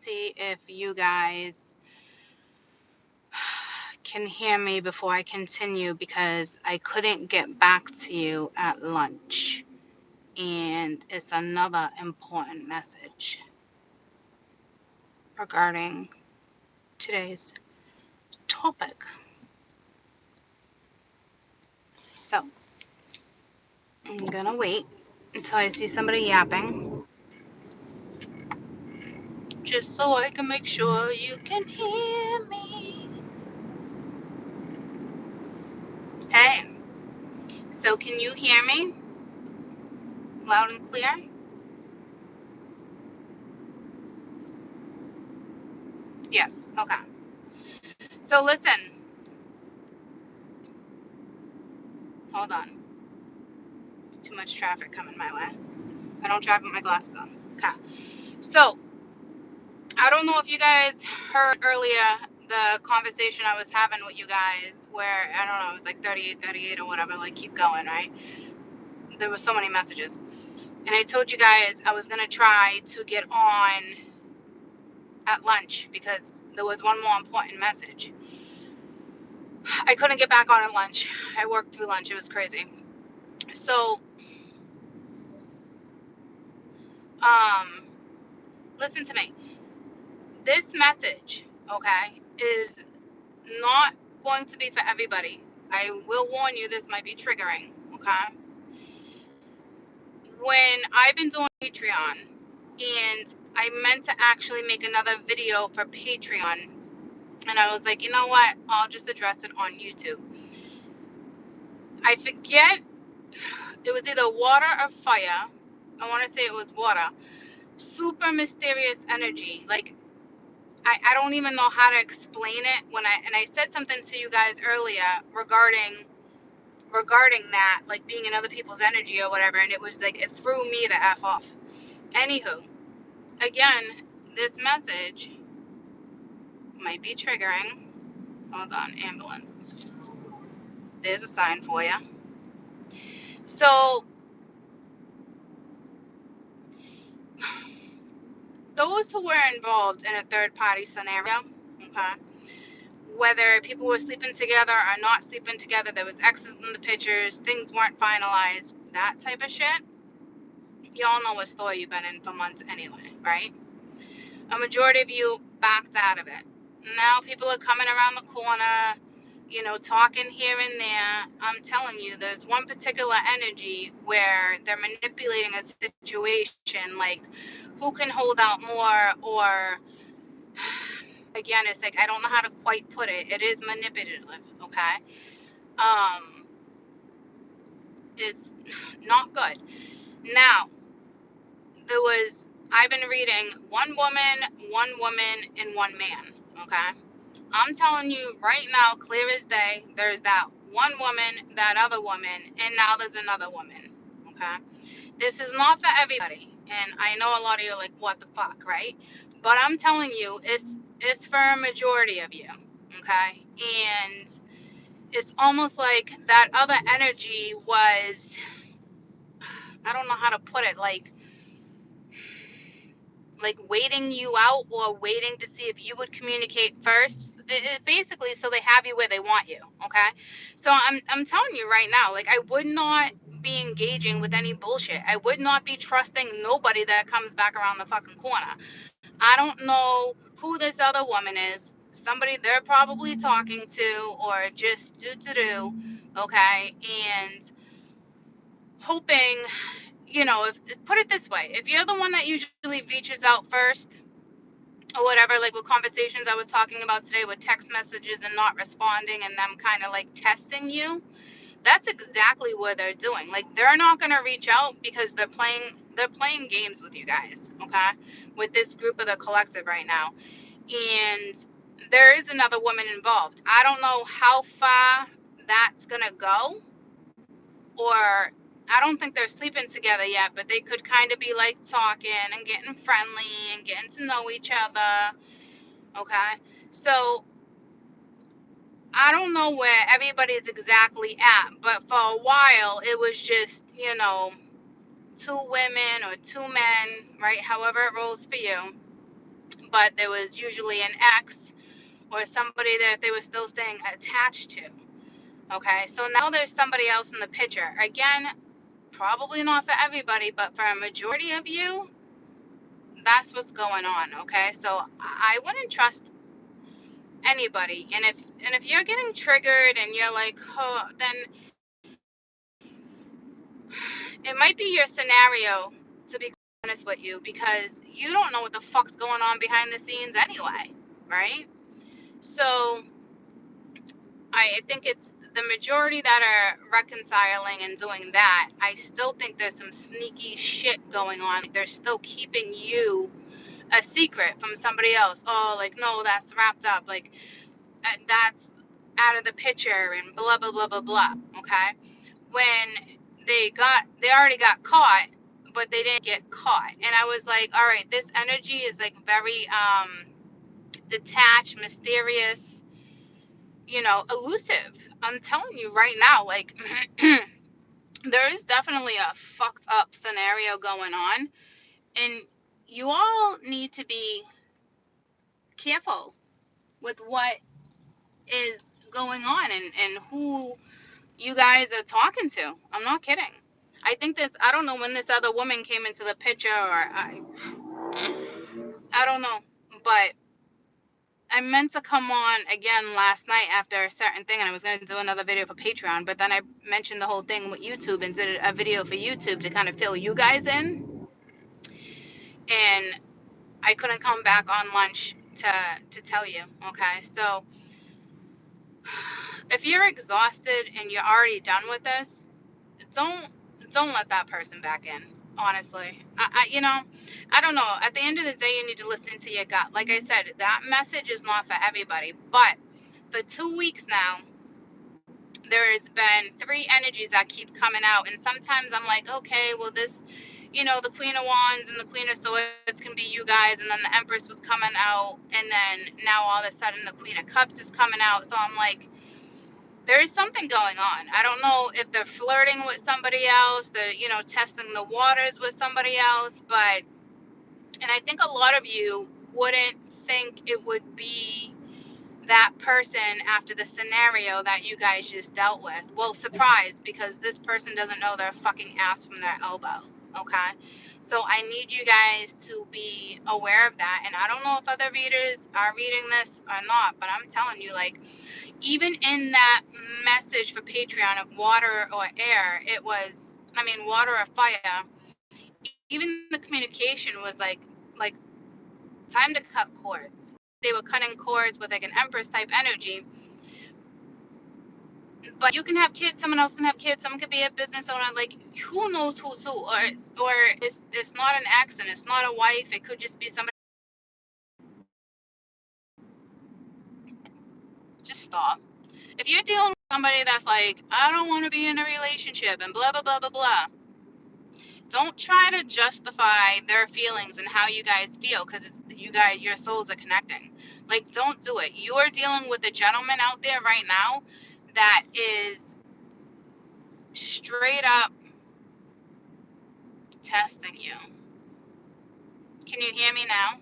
see if you guys can hear me before I continue, because I couldn't get back to you at lunch. And it's another important message regarding today's topic. So I'm gonna wait until I see somebody yapping, just so I can make sure you can hear me. Hey, so can you hear me loud and clear? Yes, okay. So listen, hold on. Too much traffic coming my way. I don't drive with my glasses on. Okay. So I don't know if you guys heard earlier the conversation I was having with you guys, where I don't know, it was like 38 or whatever, like keep going, right? There were so many messages. And I told you guys I was gonna try to get on at lunch because there was one more important message. I couldn't get back on at lunch. I worked through lunch. It was crazy. So, listen to me. This message, okay, is not going to be for everybody. I will warn you, this might be triggering, okay? When I've been doing Patreon, and I meant to actually make another video for Patreon, and I was like, you know what? I'll just address it on YouTube. I forget, it was either water or fire. I want to say it was water. Super mysterious energy. Like, I don't even know how to explain it. I said something to you guys earlier regarding that, like being in other people's energy or whatever, and it was like it threw me the F off. Anywho, again, this message might be triggering. Hold on, ambulance. There's a sign for you. So those who were involved in a third party scenario, okay, whether people were sleeping together or not sleeping together, there was exes in the pictures, things weren't finalized, that type of shit, y'all know what story you've been in for months anyway, right? A majority of you backed out of it. Now people are coming around the corner, talking here and there. I'm telling you, there's one particular energy where they're manipulating a situation, like who can hold out more, or again, it's like I don't know how to quite put it. It is manipulative, okay? It's not good. Now, I've been reading one woman, and one man, okay? I'm telling you right now, clear as day, there's that one woman, that other woman, and now there's another woman, okay? This is not for everybody, and I know a lot of you are like, what the fuck, right? But I'm telling you, it's for a majority of you, okay? And it's almost like that other energy was, I don't know how to put it, like waiting you out, or waiting to see if you would communicate first. Basically, so they have you where they want you, okay? So I'm telling you right now, like, I would not be engaging with any bullshit. I would not be trusting nobody that comes back around the fucking corner. I don't know who this other woman is. Somebody they're probably talking to, or just do, okay? And hoping, if put it this way, if you're the one that usually reaches out first or whatever, like with conversations I was talking about today with text messages and not responding, and them kind of like testing you, that's exactly what they're doing. Like, they're not going to reach out because they're playing games with you guys, okay? With this group of the collective right now. And there is another woman involved. I don't know how far that's going to go, or I don't think they're sleeping together yet, but they could kind of be like talking and getting friendly and getting to know each other. Okay. So I don't know where everybody's exactly at, but for a while it was just, two women or two men, right? However it rolls for you. but there was usually an ex or somebody that they were still staying attached to. Okay, so now there's somebody else in the picture. Again, probably not for everybody, but for a majority of you, that's what's going on. Okay, so I wouldn't trust anybody. And if you're getting triggered and you're like, oh, then it might be your scenario, to be honest with you, because you don't know what the fuck's going on behind the scenes anyway, right? So I think it's the majority that are reconciling and doing that. I still think there's some sneaky shit going on. They're still keeping you a secret from somebody else. Oh, like, no, that's wrapped up. Like, that's out of the picture and blah, blah, blah, blah, blah. Okay? When they already got caught, but they didn't get caught. And I was like, all right, this energy is like very detached, mysterious, elusive. I'm telling you right now, like, there is definitely a fucked up scenario going on, and you all need to be careful with what is going on and who you guys are talking to. I'm not kidding. I don't know when this other woman came into the picture, or I don't know, but I meant to come on again last night after a certain thing, and I was going to do another video for Patreon, but then I mentioned the whole thing with YouTube and did a video for YouTube to kind of fill you guys in, and I couldn't come back on lunch to tell you. Okay, so if you're exhausted and you're already done with this, don't don't let that person back in. Honestly, I don't know. At the end of the day, you need to listen to your gut. Like I said, that message is not for everybody, but for 2 weeks now, there's been three energies that keep coming out, and sometimes I'm like, okay, well, this, the Queen of Wands and the Queen of Swords can be you guys, and then the Empress was coming out, and then now all of a sudden the Queen of Cups is coming out. So I'm like, there is something going on. I don't know if they're flirting with somebody else, they're, testing the waters with somebody else, and I think a lot of you wouldn't think it would be that person after the scenario that you guys just dealt with. Well, surprise, because this person doesn't know their fucking ass from their elbow. Okay? So I need you guys to be aware of that. And I don't know if other readers are reading this or not, but I'm telling you, like, even in that message for Patreon of water or air, it was, water or fire, even the communication was like time to cut cords. They were cutting cords with like an Empress type energy. But you can have kids, someone else can have kids, someone could be a business owner, like, who knows who's who, or it's not an ex and it's not a wife, it could just be somebody. Just stop. If you're dealing with somebody that's like, I don't want to be in a relationship and blah blah blah blah blah, don't try to justify their feelings and how you guys feel, because it's you guys, your souls are connecting. Like, don't do it. You are dealing with a gentleman out there right now that is straight up testing you. Can you hear me now?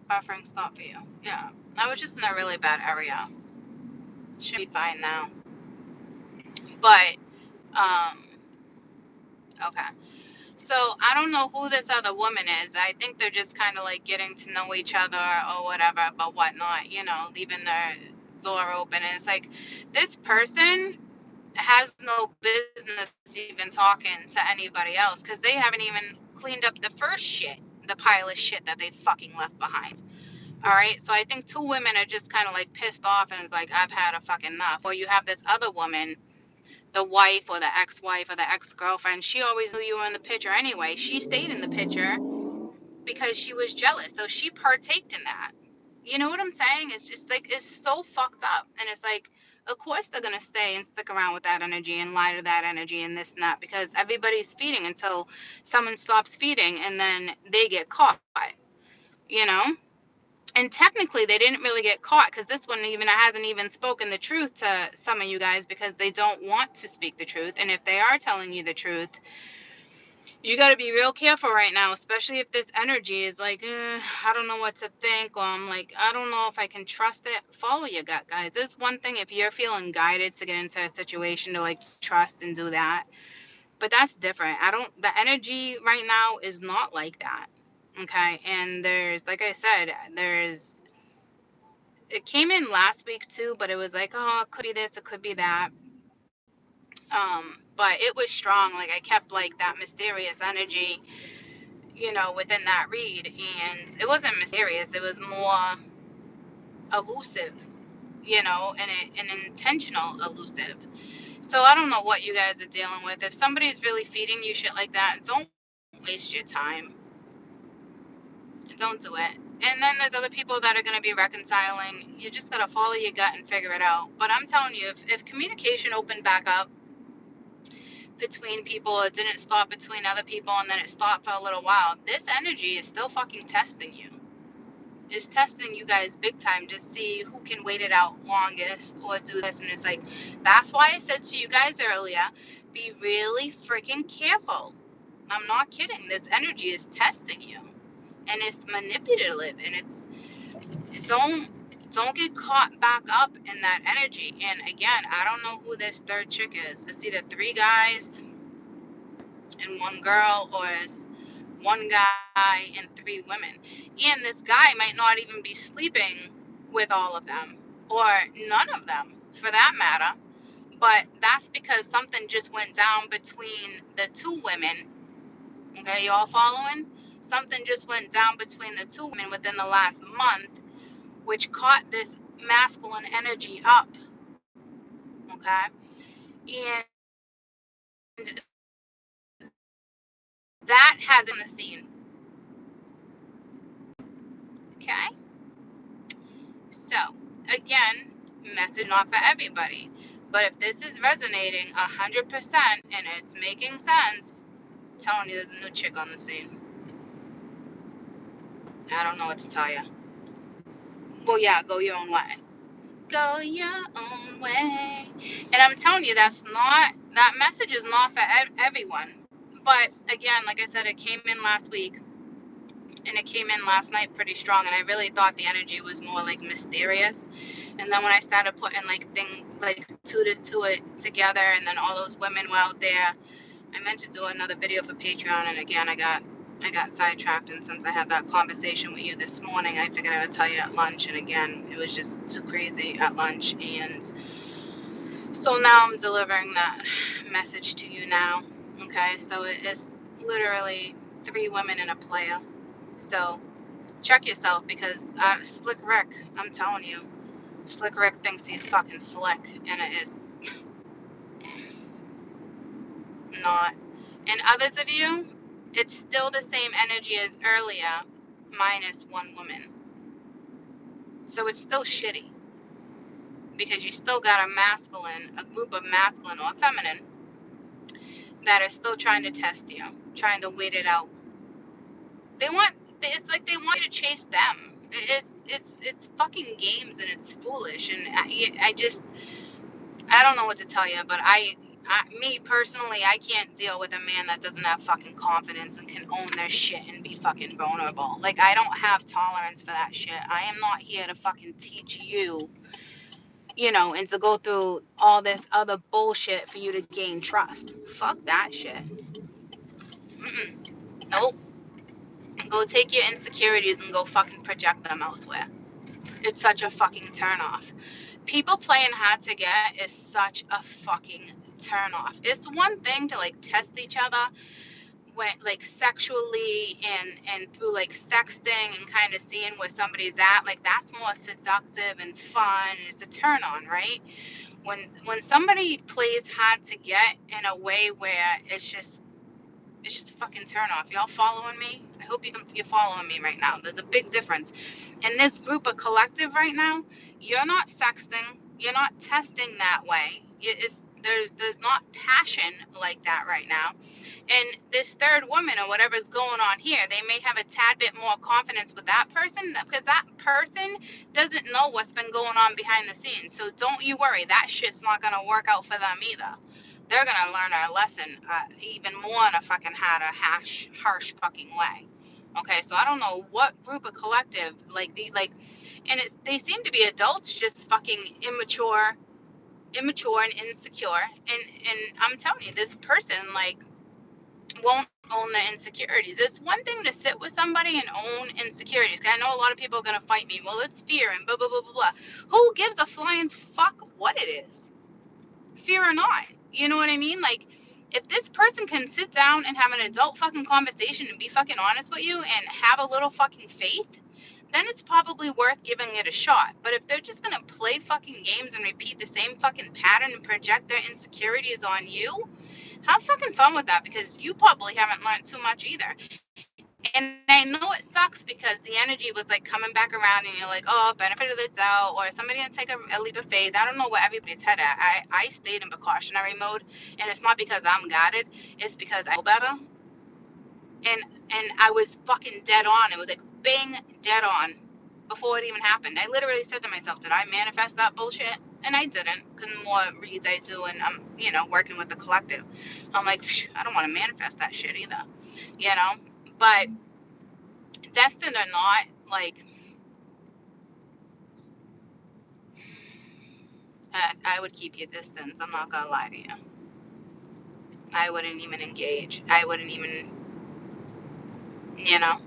Buffering stop for you. Yeah. I was just in a really bad area. Should be fine now. But, okay. So I don't know who this other woman is. I think they're just kind of like getting to know each other or whatever, but whatnot, leaving their door open. And it's like, this person has no business even talking to anybody else, because they haven't even cleaned up the first shit, the pile of shit that they fucking left behind. All right. So I think two women are just kind of like pissed off and it's like, I've had a fucking enough. Or you have this other woman, the wife or the ex-wife or the ex-girlfriend. She always knew you were in the picture anyway. She stayed in the picture because she was jealous. So she partaked in that. You know what I'm saying? It's just like, it's so fucked up. And it's like, of course they're going to stay and stick around with that energy and lie to that energy and this and that, because everybody's feeding until someone stops feeding and then they get caught. you know? And technically they didn't really get caught, because this one even hasn't even spoken the truth to some of you guys, because they don't want to speak the truth. And if they are telling you the truth, you got to be real careful right now, especially if this energy is like, I don't know what to think, or I'm like, I don't know if I can trust it. Follow your gut, guys. There's one thing if you're feeling guided to get into a situation to like trust and do that, but that's different. The energy right now is not like that. Okay. And there's, like I said, it came in last week too, but it was like, oh, it could be this, it could be that. But it was strong. Like I kept like that mysterious energy, within that read. And it wasn't mysterious, it was more elusive, and an intentional elusive. So I don't know what you guys are dealing with. If somebody's really feeding you shit like that, don't waste your time. Don't do it. And then there's other people that are going to be reconciling. You just got to follow your gut and figure it out. But I'm telling you, if communication opened back up between people, it didn't stop between other people, and then it stopped for a little while, this energy is still fucking testing you. It's testing you guys big time to see who can wait it out longest or do this. And it's like, that's why I said to you guys earlier, be really freaking careful. I'm not kidding. This energy is testing you, and it's manipulative, and don't get caught back up in that energy. And again, I don't know who this third chick is. It's either 3 guys and 1 girl, or it's 1 guy and 3 women. And this guy might not even be sleeping with all of them, or none of them for that matter. But that's because something just went down between the 2 women. Okay, you all following? Something just went down between the 2 women within the last month, which caught this masculine energy up. Okay, and that has in the scene. Okay, so again, message not for everybody, but if this is resonating 100% and it's making sense, I'm telling you, there's a new chick on the scene. I don't know what to tell you. Well, yeah, go your own way. Go your own way. And I'm telling you, that message is not for everyone. But again, like I said, it came in last week, and it came in last night pretty strong, and I really thought the energy was more like mysterious. And then when I started putting like things like two to it together, and then all those women were out there, I meant to do another video for Patreon, and again I got sidetracked. And since I had that conversation with you this morning, I figured I would tell you at lunch, and again it was just too crazy at lunch. And so now I'm delivering that message to you now. Okay, so it's literally 3 women and a player. So check yourself, because Slick Rick, I'm telling you, Slick Rick thinks he's fucking slick, and it is not. And others of you, it's still the same energy as earlier, minus 1 woman. So it's still shitty, because you still got a group of masculine or feminine that are still trying to test you, trying to wait it out. It's like they want you to chase them. It's fucking games, and it's foolish. And I don't know what to tell you, but me personally, I can't deal with a man that doesn't have fucking confidence and can own their shit and be fucking vulnerable. Like, I don't have tolerance for that shit. I am not here to fucking teach you, and to go through all this other bullshit for you to gain trust. Fuck that shit. Mm-mm. Nope. Go take your insecurities and go fucking project them elsewhere. It's such a fucking turnoff. People playing hard to get is such a fucking turnoff. It's one thing to like test each other when like sexually and through like sexting and kind of seeing where somebody's at. Like, that's more seductive and fun. It's a turn on, right? When somebody plays hard to get in a way where it's just a fucking turn off. Y'all following me? I hope you're following me right now. There's a big difference. In this group of collective right now, you're not sexting. You're not testing that way. There's not passion like that right now. And this third woman or whatever's going on here, they may have a tad bit more confidence with that person because that person doesn't know what's been going on behind the scenes. So don't you worry, that shit's not going to work out for them either. They're going to learn a lesson even more in a fucking harsh fucking way. Okay, so I don't know what group of collective and they seem to be adults, just fucking immature and insecure. And I'm telling you, this person won't own their insecurities. It's one thing to sit with somebody and own insecurities. 'Cause I know a lot of people are gonna fight me. Well, it's fear and blah blah blah blah blah. Who gives a flying fuck what it is? Fear or not. You know what I mean? Like, if this person can sit down and have an adult fucking conversation and be fucking honest with you and have a little fucking faith, then it's probably worth giving it a shot. But if they're just gonna play fucking games and repeat the same fucking pattern and project their insecurities on you, have fucking fun with that because you probably haven't learned too much either. And I know it sucks because the energy was like coming back around and you're like, oh, benefit of the doubt, or somebody didn't take a leap of faith. I don't know what everybody's head at. I stayed in precautionary mode, and it's not because I'm guarded, it's because I know better. And I was fucking dead on. It was like bang, dead on before it even happened. I literally said to myself, did I manifest that bullshit? And I didn't, because the more reads I do and I'm, working with the collective, I'm like, I don't want to manifest that shit either, you know? But destined or not, like, I would keep your distance. I'm not gonna lie to you. I wouldn't even engage. I wouldn't even, you know?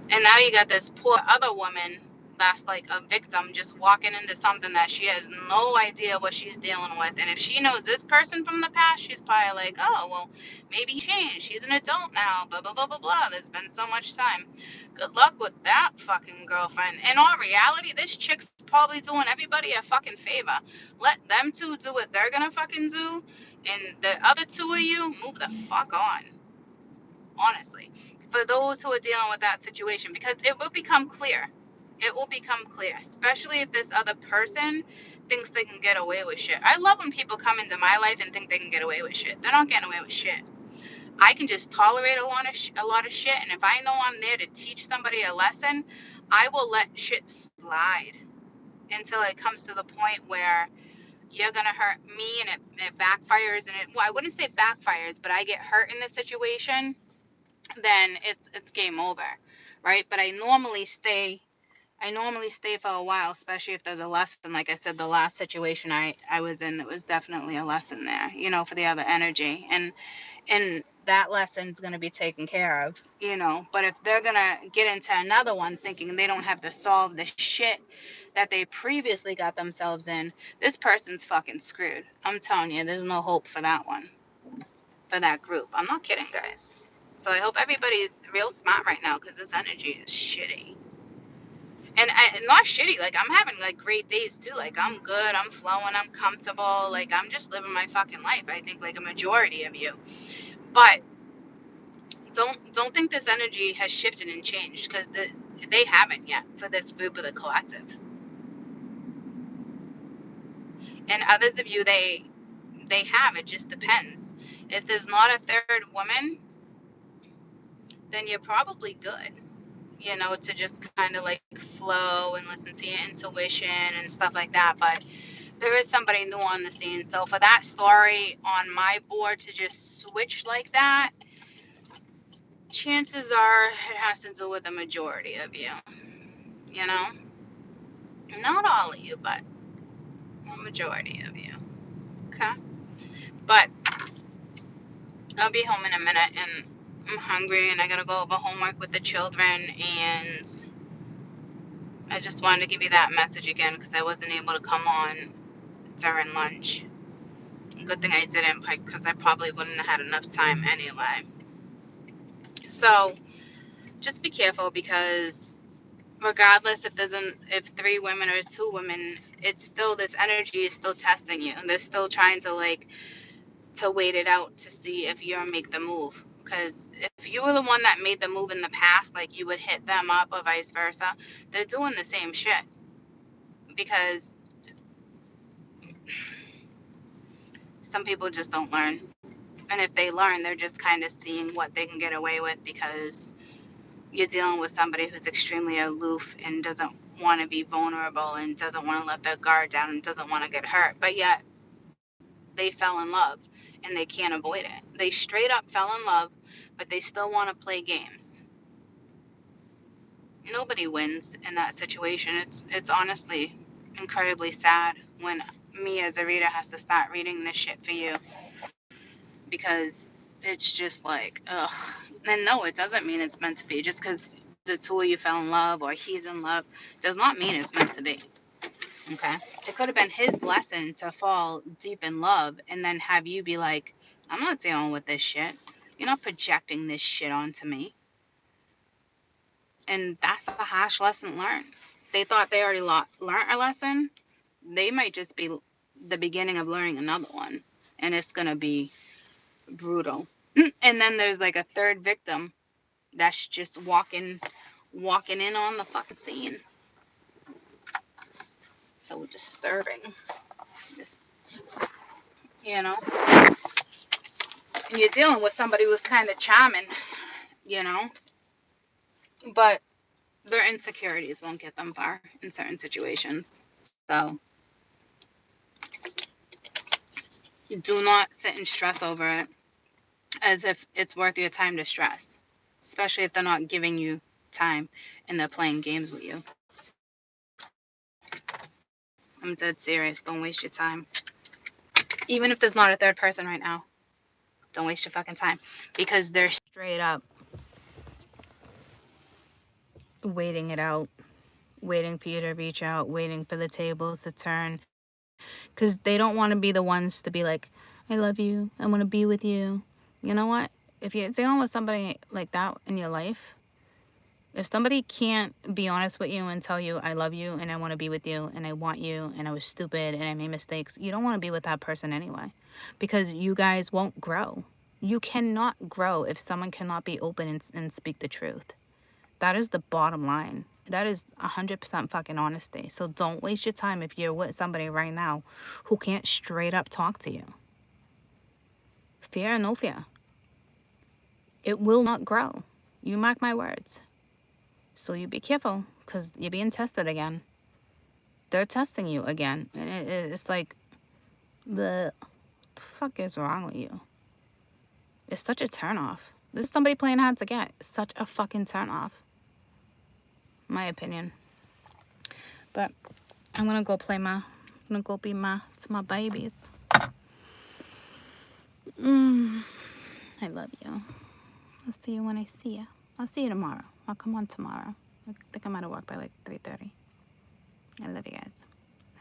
And now you got this poor other woman that's like a victim just walking into something that she has no idea what she's dealing with. And if she knows this person from the past, she's probably like, oh, well, maybe he changed. She's an adult now, blah, blah, blah, blah, blah. There's been so much time. Good luck with that fucking girlfriend. In all reality, this chick's probably doing everybody a fucking favor. Let them two do what they're gonna fucking do. And the other two of you, move the fuck on. Honestly, for those who are dealing with that situation, because it will become clear. It will become clear, especially if this other person thinks they can get away with shit. I love when people come into my life and think they can get away with shit. They're not getting away with shit. I can just tolerate a lot of shit, and if I know I'm there to teach somebody a lesson, I will let shit slide until it comes to the point where you're gonna hurt me and it backfires, and I wouldn't say backfires, but I get hurt in this situation, then it's game over, right? But I normally stay for a while, especially if there's a lesson. Like I said, the last situation I was in, there was definitely a lesson there, for the other energy, and that lesson's going to be taken care of, but if they're going to get into another one thinking they don't have to solve the shit that they previously got themselves in, this person's fucking screwed. I'm telling you, there's no hope for that one, for that group. I'm not kidding, guys. So I hope everybody's real smart right now, because this energy is shitty. And not shitty, like, I'm having like great days too. Like, I'm good, I'm flowing, I'm comfortable, like, I'm just living my fucking life. I think like a majority of you. But don't think this energy has shifted and changed, because they haven't yet for this group of the collective. And others of you, they have. It just depends. If there's not a third woman, then you're probably good, to just kind of like flow and listen to your intuition and stuff like that. But there is somebody new on the scene. So for that story on my board to just switch like that, chances are it has to do with the majority of you, not all of you, but a majority of you. Okay. But I'll be home in a minute, and I'm hungry, and I gotta go over homework with the children, and I just wanted to give you that message again because I wasn't able to come on during lunch. Good thing I didn't, because I probably wouldn't have had enough time anyway. So just be careful, because regardless if 3 women or 2 women, it's still, this energy is still testing you, and they're still trying to wait it out to see if you'll make the move. Because if you were the one that made the move in the past, like, you would hit them up or vice versa, they're doing the same shit. Because some people just don't learn. And if they learn, they're just kind of seeing what they can get away with because you're dealing with somebody who's extremely aloof and doesn't want to be vulnerable and doesn't want to let their guard down and doesn't want to get hurt. But yet they fell in love and they can't avoid it. They straight up fell in love, but they still want to play games. Nobody wins in that situation. It's honestly incredibly sad when me as a reader has to start reading this shit for you, because it's just like, ugh. And no, it doesn't mean it's meant to be. Just because the two of you fell in love or he's in love does not mean it's meant to be. Okay? It could have been his lesson to fall deep in love and then have you be like, I'm not dealing with this shit. You're not projecting this shit onto me. And that's a harsh lesson learned. They thought they already learned a lesson. They might just be the beginning of learning another one. And it's going to be brutal. And then there's like a third victim that's just walking in on the fucking scene. So disturbing. This, you know? And you're dealing with somebody who's kind of charming, you know? But their insecurities won't get them far in certain situations. So do not sit and stress over it as if it's worth your time to stress, especially if they're not giving you time and they're playing games with you. I'm dead serious. Don't waste your time. Even if there's not a third person right now, don't waste your fucking time, because they're straight up waiting it out, waiting for you to reach out, waiting for the tables to turn, because they don't want to be the ones to be like, I love you, I want to be with you. You know what? If you're dealing with somebody like that in your life, if somebody can't be honest with you and tell you, I love you and I want to be with you and I want you and I was stupid and I made mistakes, you don't want to be with that person anyway, because you guys won't grow. You cannot grow if someone cannot be open and speak the truth. That is the bottom line. That is 100% fucking honesty. So don't waste your time if you're with somebody right now who can't straight up talk to you. Fear or no fear, it will not grow. You mark my words. So you be careful, because you're being tested again. They're testing you again. And it's like, the fuck is wrong with you? It's such a turnoff. This is somebody playing hard to get. Such a fucking turnoff. My opinion. But I'm gonna go play I'm gonna go be to my babies. I love you. I'll see you when I see you. I'll see you tomorrow. I'll come on tomorrow. I think I'm out of work by like 3:30. I love you guys.